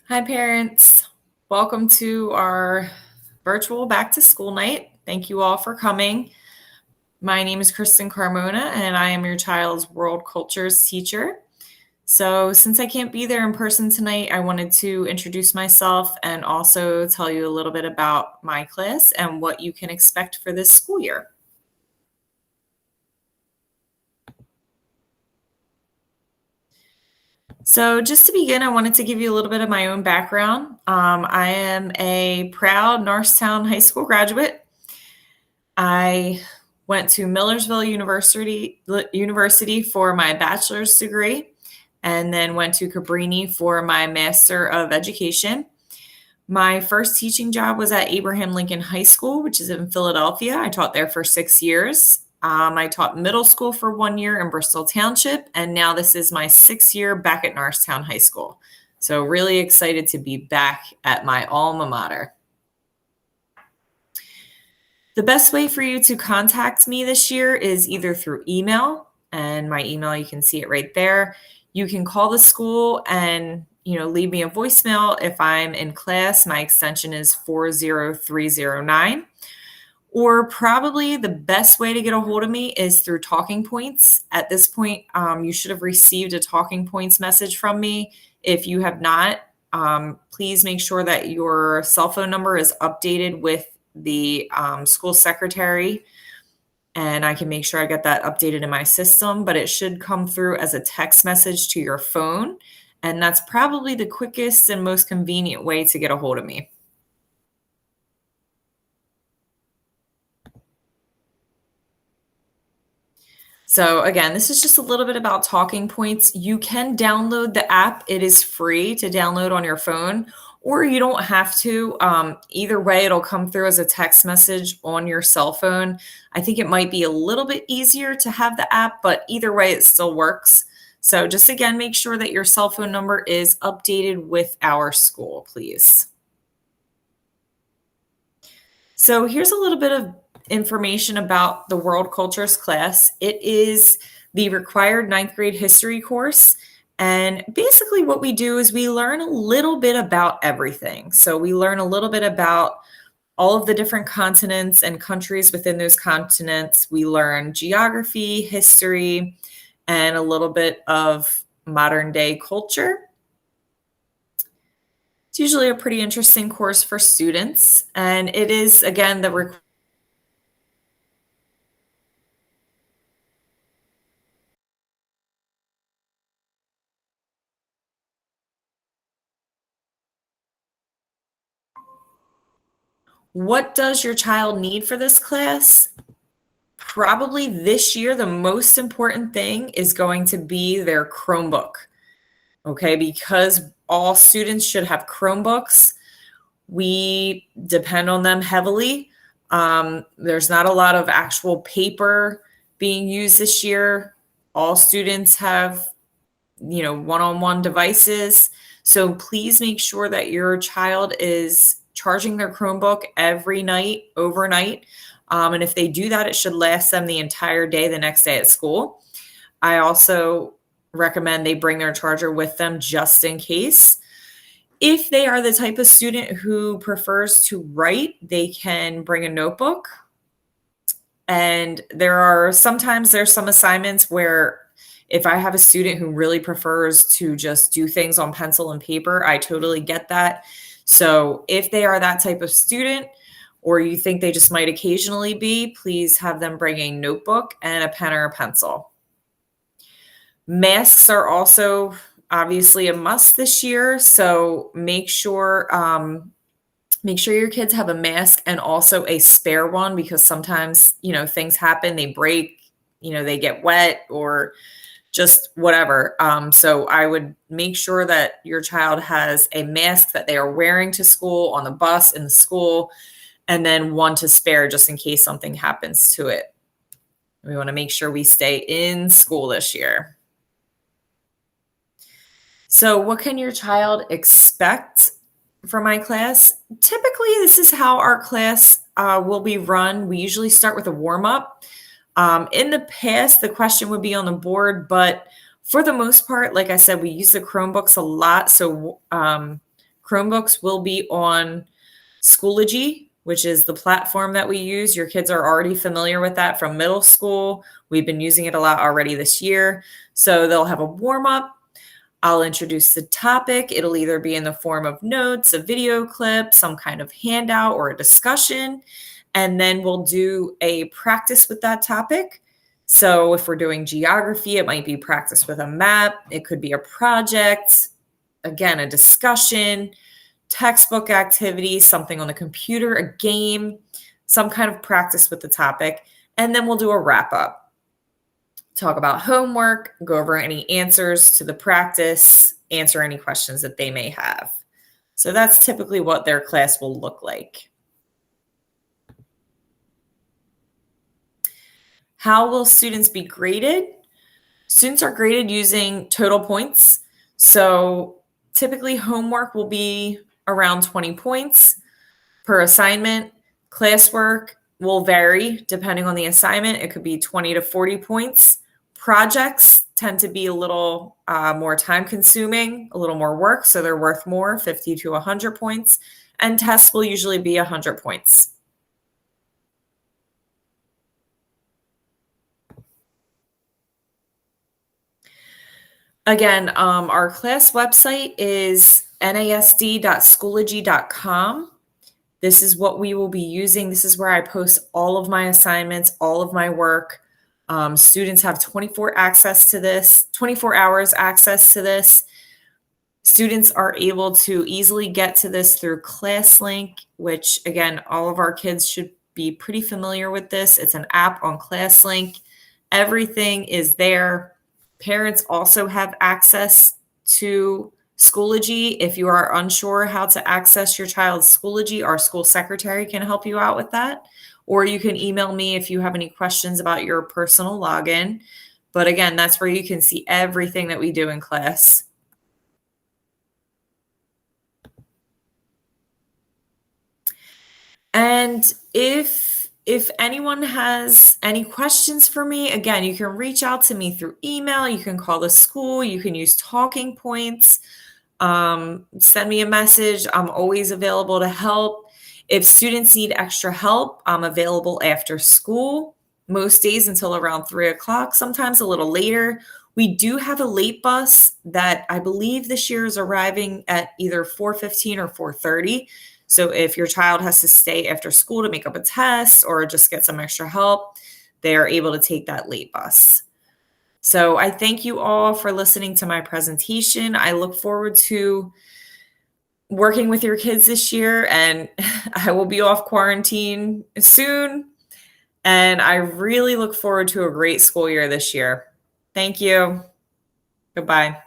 Hi, parents. Welcome to our virtual back to school night. Thank you all for coming. My name is Kristen Carmona, and I am your child's world cultures teacher. So, since I can't be there in person tonight, I wanted to introduce myself and also tell you a little bit about my class and what you can expect for this school year. So, just to begin, I wanted to give you a little bit of my own background. I am a proud Norristown High School graduate. I went to Millersville University for my bachelor's degree and then went to Cabrini for my Master of Education. My first teaching job was at Abraham Lincoln High School, which is in Philadelphia. I taught there for 6 years. I taught middle school for 1 year in Bristol Township, and now this is my 6th year back at Norristown High School. So, really excited to be back at my alma mater. The best way for you to contact me this year is either through email, and my email, you can see it right there. You can call the school and leave me a voicemail if I'm in class. My extension is 40309. Or probably the best way to get a hold of me is through Talking Points. At this point, you should have received a Talking Points message from me. If you have not, please make sure that your cell phone number is updated with the school secretary, and I can make sure I get that updated in my system, but it should come through as a text message to your phone, and that's probably the quickest and most convenient way to get a hold of me. So again, this is just a little bit about Talking Points. You can download the app. It is free to download on your phone, or you don't have to. Either way, it'll come through as a text message on your cell phone. I think it might be a little bit easier to have the app, but either way, it still works. So just again, make sure that your cell phone number is updated with our school, please. So here's a little bit of information about the World Cultures class. It is the required ninth grade history course. And basically, what we do is we learn a little bit about everything. So we learn a little bit about all of the different continents and countries within those continents. We learn geography, history, and a little bit of modern day culture. It's usually a pretty interesting course for students. And it is, again, what does your child need for this class? Probably this year, the most important thing is going to be their Chromebook. Okay, because all students should have Chromebooks. We depend on them heavily. There's not a lot of actual paper being used this year. All students have, one-on-one devices. So please make sure that your child is charging their Chromebook every night, overnight. And if they do that, it should last them the entire day the next day at school. I also recommend they bring their charger with them just in case. If they are the type of student who prefers to write, they can bring a notebook. And there's some assignments where if I have a student who really prefers to just do things on pencil and paper, I totally get that. So if they are that type of student, or you think they just might occasionally be, please have them bring a notebook and a pen or a pencil. Masks are also obviously a must this year, so make sure your kids have a mask and also a spare one, because sometimes things happen, they break, they get wet or just whatever. So I would make sure that your child has a mask that they are wearing to school, on the bus, in the school, and then one to spare just in case something happens to it. We want to make sure we stay in school this year. So what can your child expect from my class? Typically, this is how our class will be run. We usually start with a warm-up. In the past, the question would be on the board, but for the most part, like I said, we use the Chromebooks a lot. So Chromebooks will be on Schoology, which is the platform that we use. Your kids are already familiar with that from middle school. We've been using it a lot already this year. So they'll have a warm up. I'll introduce the topic. It'll either be in the form of notes, a video clip, some kind of handout, or a discussion. And then we'll do a practice with that topic. So if we're doing geography, it might be practice with a map. It could be a project, again, a discussion, textbook activity, something on the computer, a game, some kind of practice with the topic. And then we'll do a wrap up. Talk about homework, go over any answers to the practice, answer any questions that they may have. So that's typically what their class will look like. How will students be graded? Students are graded using total points. So typically homework will be around 20 points per assignment. Classwork will vary depending on the assignment. It could be 20 to 40 points. Projects tend to be a little more time consuming, a little more work, so they're worth more, 50 to 100 points. And tests will usually be 100 points. Again, our class website is nasd.schoology.com. This is what we will be using. This is where I post all of my assignments, all of my work. Students have 24 hours access to this. Students are able to easily get to this through ClassLink, which again, all of our kids should be pretty familiar with this. It's an app on ClassLink. Everything is there. Parents also have access to Schoology. If you are unsure how to access your child's Schoology, our school secretary can help you out with that. Or you can email me if you have any questions about your personal login. But again, that's where you can see everything that we do in class. And if anyone has any questions for me, again, you can reach out to me through email. You can call the school. You can use talking points. Send me a message. I'm always available to help. If students need extra help, I'm available after school, most days until around 3 o'clock, sometimes a little later. We do have a late bus that I believe this year is arriving at either 4:15 or 4:30. So if your child has to stay after school to make up a test or just get some extra help, they are able to take that late bus. So I thank you all for listening to my presentation. I look forward to working with your kids this year, and I will be off quarantine soon. And I really look forward to a great school year this year. Thank you. Goodbye.